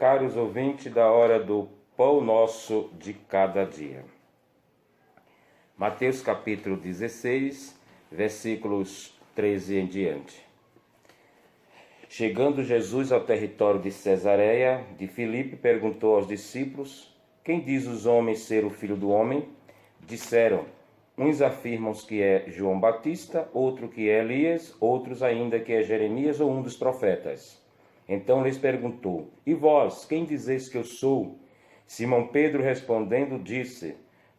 Caros ouvintes da hora do pão nosso de cada dia. Mateus capítulo 16, versículos 13 em diante. Chegando Jesus ao território de Cesareia de Filipe, perguntou aos discípulos: quem diz os homens ser o Filho do Homem? Disseram: uns afirmam que é João Batista, outro que é Elias, outros ainda que é Jeremias ou um dos profetas. Então lhes perguntou: e vós, quem dizeis que eu sou? Simão Pedro respondendo disse: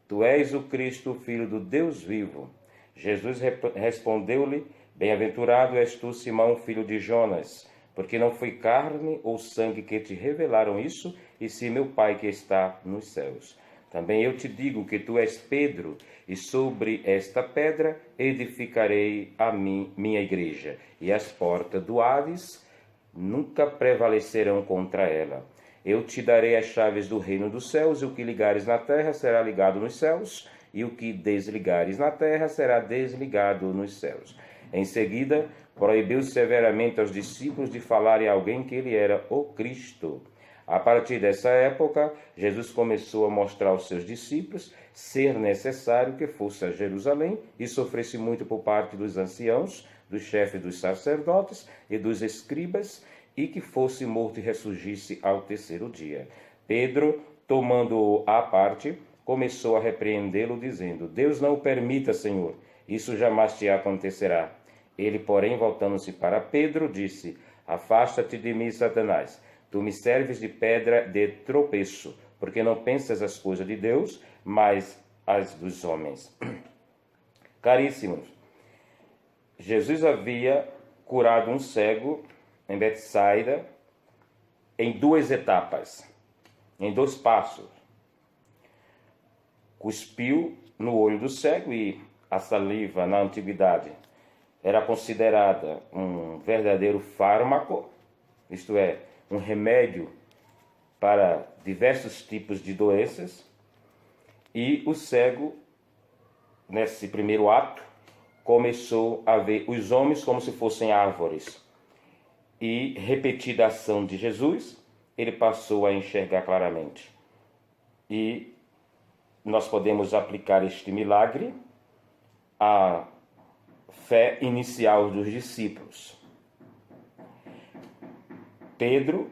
tu és o Cristo, filho do Deus vivo. Jesus respondeu-lhe: bem-aventurado és tu, Simão, filho de Jonas, porque não foi carne ou sangue que te revelaram isso, e sim meu Pai que está nos céus. Também eu te digo que tu és Pedro, e sobre esta pedra edificarei a minha igreja, e as portas do Hades nunca prevalecerão contra ela. Eu te darei as chaves do reino dos céus, e o que ligares na terra será ligado nos céus, e o que desligares na terra será desligado nos céus. Em seguida, proibiu severamente aos discípulos de falarem a alguém que ele era o Cristo. A partir dessa época, Jesus começou a mostrar aos seus discípulos ser necessário que fosse a Jerusalém e sofresse muito por parte dos anciãos, dos chefes dos sacerdotes e dos escribas, e que fosse morto e ressurgisse ao terceiro dia. Pedro, tomando-o à parte, começou a repreendê-lo, dizendo: Deus não o permita, Senhor, isso jamais te acontecerá. Ele, porém, voltando-se para Pedro, disse: afasta-te de mim, Satanás. Tu me serves de pedra de tropeço, porque não pensas as coisas de Deus, mas as dos homens. Caríssimos, Jesus havia curado um cego em Betsaida em duas etapas, em dois passos. Cuspiu no olho do cego, e a saliva na antiguidade era considerada um verdadeiro fármaco, isto é, um remédio para diversos tipos de doenças, e o cego, nesse primeiro ato, começou a ver os homens como se fossem árvores, e repetida a ação de Jesus, ele passou a enxergar claramente. E nós podemos aplicar este milagre à fé inicial dos discípulos. Pedro,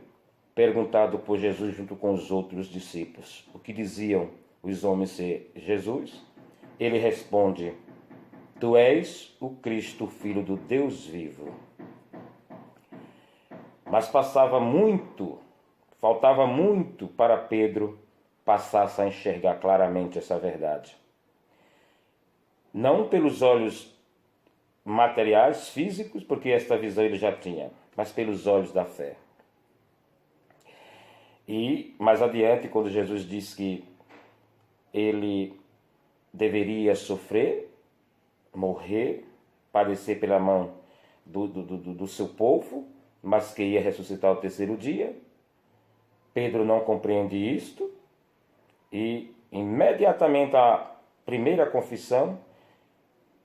perguntado por Jesus junto com os outros discípulos, o que diziam os homens ser Jesus, ele responde: tu és o Cristo, filho do Deus vivo. Mas faltava muito para Pedro passasse a enxergar claramente essa verdade. Não pelos olhos materiais, físicos, porque esta visão ele já tinha, mas pelos olhos da fé. E mais adiante, quando Jesus disse que ele deveria sofrer, morrer, padecer pela mão do seu povo, mas que ia ressuscitar ao terceiro dia, Pedro não compreende isto, e imediatamente a primeira confissão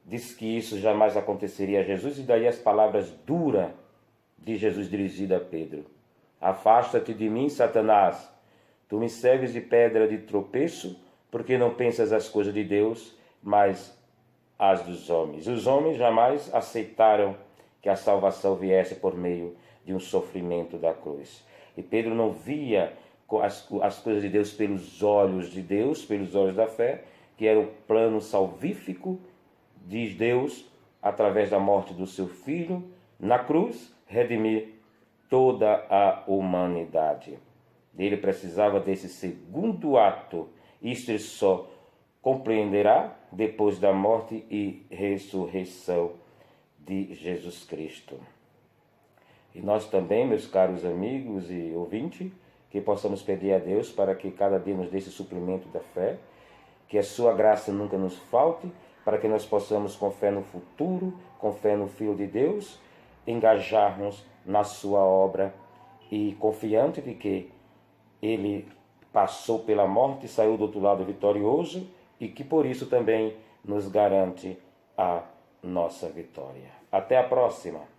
diz que isso jamais aconteceria a Jesus, e daí as palavras duras de Jesus dirigidas a Pedro: afasta-te de mim, Satanás, tu me serves de pedra de tropeço, porque não pensas as coisas de Deus, mas as dos homens. Os homens jamais aceitaram que a salvação viesse por meio de um sofrimento da cruz. E Pedro não via as coisas de Deus pelos olhos de Deus, pelos olhos da fé, que era o plano salvífico de Deus, através da morte do seu Filho, na cruz, redimir toda a humanidade. Ele precisava desse segundo ato. Isto ele só compreenderá depois da morte e ressurreição de Jesus Cristo. E nós também, meus caros amigos e ouvintes, que possamos pedir a Deus para que cada dia nos dê esse suprimento da fé, que a sua graça nunca nos falte, para que nós possamos, com fé no futuro, com fé no Filho de Deus, engajarmos na sua obra, e confiante de que ele passou pela morte e saiu do outro lado vitorioso, e que por isso também nos garante a nossa vitória. Até a próxima!